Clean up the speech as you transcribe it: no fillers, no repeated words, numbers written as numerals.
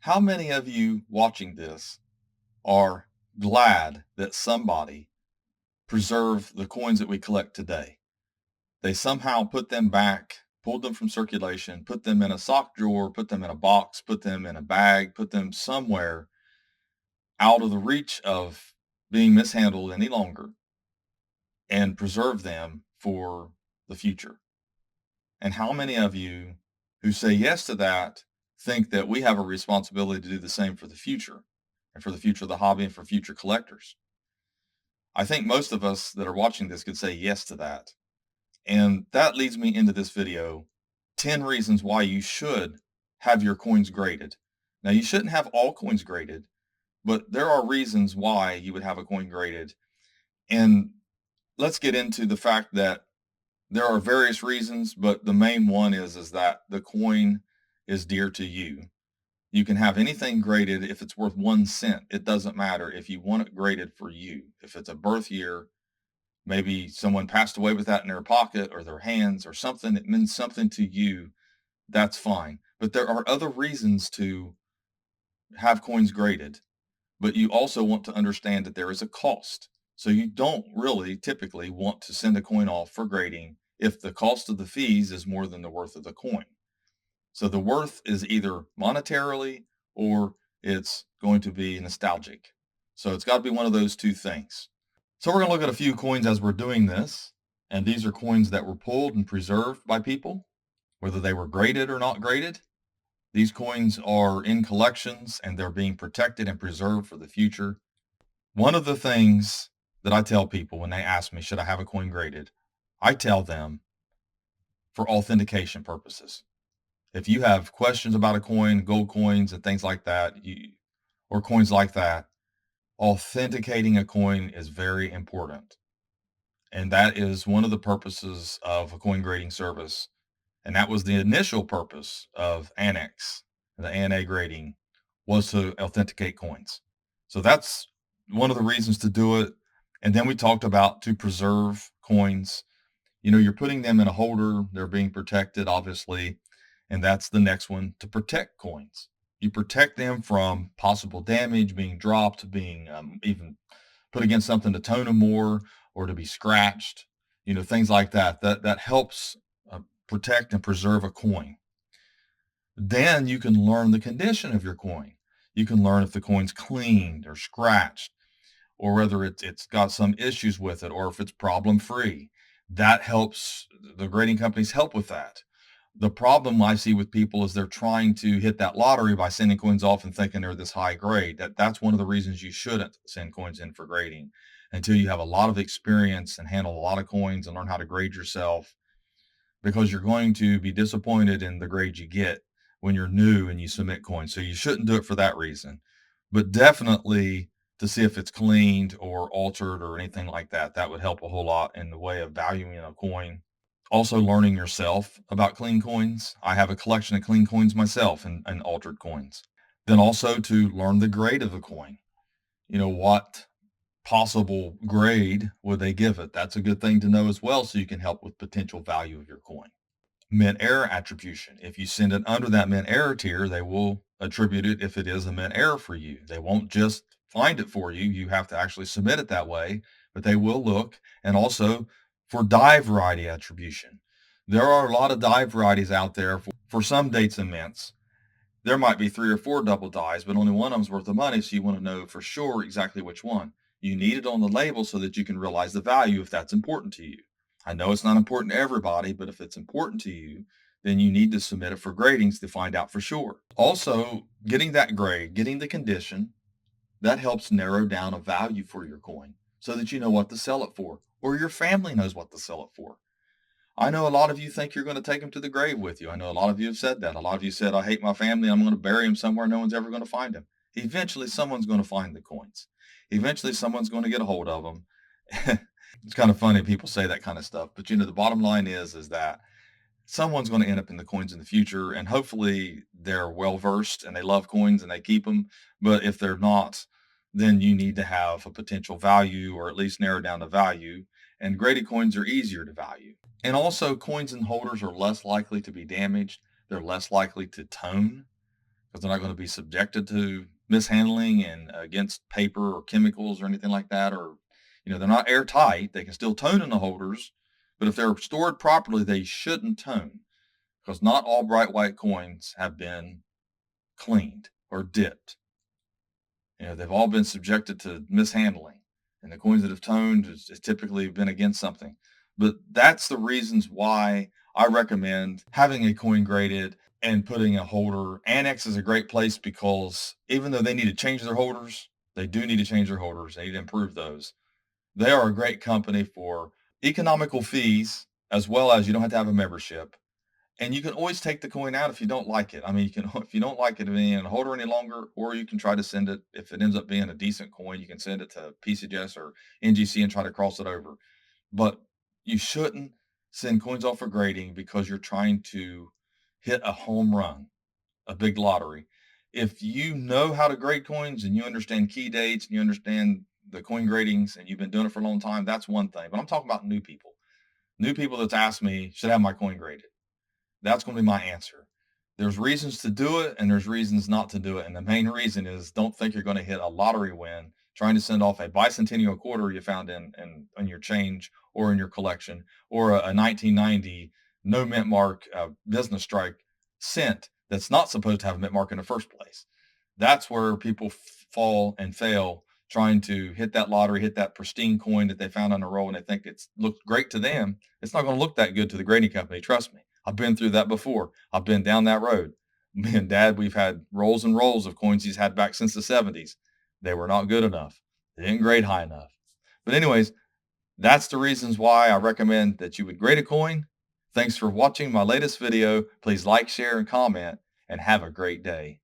How many of you watching this are glad that somebody preserved the coins that we collect today? They somehow put them back, pulled them from circulation, put them in a sock drawer, put them in a box, put them in a bag, put them somewhere out of the reach of being mishandled any longer, and preserve them for the future. And how many of you who say yes to that think that we have a responsibility to do the same for the future and for the future of the hobby and for future collectors? I think most of us that are watching this could say yes to that. And that leads me into this video, 10 reasons why you should have your coins graded. Now, you shouldn't have all coins graded, but there are reasons why you would have a coin graded. And let's get into the fact that there are various reasons, but the main one is that the coin is dear to you. You can have anything graded if it's worth 1 cent. It doesn't matter if you want it graded for you. If it's a birth year, maybe someone passed away with that in their pocket or their hands or something that means something to you, that's fine. But there are other reasons to have coins graded, but you also want to understand that there is a cost. So you don't really typically want to send a coin off for grading if the cost of the fees is more than the worth of the coin. So the worth is either monetarily or it's going to be nostalgic. So it's got to be one of those two things. So we're going to look at a few coins as we're doing this. And these are coins that were pulled and preserved by people, whether they were graded or not graded. These coins are in collections and they're being protected and preserved for the future. One of the things that I tell people when they ask me, should I have a coin graded? I tell them for authentication purposes. If you have questions about a coin, gold coins and things like that, or coins like that, authenticating a coin is very important. And that is one of the purposes of a coin grading service. And that was the initial purpose of Annex, the ANA grading, was to authenticate coins. So that's one of the reasons to do it. And then we talked about to preserve coins. You're putting them in a holder, they're being protected, obviously. And that's the next one, to protect coins. You protect them from possible damage, being dropped, being even put against something to tone them more or to be scratched, things like that. That helps protect and preserve a coin. Then you can learn the condition of your coin. You can learn if the coin's cleaned or scratched, or whether it's got some issues with it, or if it's problem free. That helps. The grading companies help with that. The problem I see with people is they're trying to hit that lottery by sending coins off and thinking they're this high grade. That's one of the reasons you shouldn't send coins in for grading until you have a lot of experience and handle a lot of coins and learn how to grade yourself, because you're going to be disappointed in the grade you get when you're new and you submit coins. So you shouldn't do it for that reason, but definitely to see if it's cleaned or altered or anything like that. That would help a whole lot in the way of valuing a coin. Also learning yourself about clean coins. I have a collection of clean coins myself and altered coins. Then also to learn the grade of a coin. What possible grade would they give it? That's a good thing to know as well, so you can help with potential value of your coin. Mint error attribution. If you send it under that mint error tier, they will attribute it if it is a mint error for you. They won't just find it for you. You have to actually submit it that way, but they will look. And also for die variety attribution. There are a lot of die varieties out there for some dates and mints. There might be 3 or 4 double dies, but only one of them's worth the money, so you want to know for sure exactly which one. You need it on the label so that you can realize the value if that's important to you. I know it's not important to everybody, but if it's important to you, then you need to submit it for gradings to find out for sure. Also, getting that grade, getting the condition, that helps narrow down a value for your coin so that you know what to sell it for, or your family knows what to sell it for. I know a lot of you think you're going to take them to the grave with you. I know a lot of you have said that. A lot of you said, I hate my family. I'm going to bury them somewhere. No one's ever going to find them. Eventually, someone's going to find the coins. Eventually, someone's going to get a hold of them. It's kind of funny people say that kind of stuff. But, the bottom line is that someone's going to end up in the coins in the future. And hopefully they're well-versed and they love coins and they keep them. But if they're not, then you need to have a potential value, or at least narrow down the value. And graded coins are easier to value. And also, coins and holders are less likely to be damaged. They're less likely to tone because they're not going to be subjected to mishandling and against paper or chemicals or anything like that. Or, they're not airtight. They can still tone in the holders, but if they're stored properly, they shouldn't tone, because not all bright white coins have been cleaned or dipped. They've all been subjected to mishandling, and the coins that have toned has typically been against something. But that's the reasons why I recommend having a coin graded and putting a holder. Annex is a great place because even though they need to change their holders, they do need to change their holders. They need to improve those. They are a great company for economical fees, as well as you don't have to have a membership. And you can always take the coin out if you don't like it. I mean, you can if you don't like it being in a holder any longer, or you can try to send it. If it ends up being a decent coin, you can send it to PCGS or NGC and try to cross it over. But you shouldn't send coins off for grading because you're trying to hit a home run, a big lottery. If you know how to grade coins and you understand key dates and you understand the coin gradings and you've been doing it for a long time, that's one thing. But I'm talking about new people. New people that's asked me, should I have my coin graded? That's going to be my answer. There's reasons to do it and there's reasons not to do it. And the main reason is, don't think you're going to hit a lottery win trying to send off a bicentennial quarter you found in your change or in your collection, or a 1990 no mint mark business strike cent that's not supposed to have a mint mark in the first place. That's where people fall and fail, trying to hit that lottery, hit that pristine coin that they found on a roll, and they think it's looked great to them. It's not going to look that good to the grading company. Trust me. I've been through that before. I've been down that road. Me and Dad, we've had rolls and rolls of coins he's had back since the 70s. They were not good enough. They didn't grade high enough. But anyways, that's the reasons why I recommend that you would grade a coin. Thanks for watching my latest video. Please like, share, and comment, and have a great day.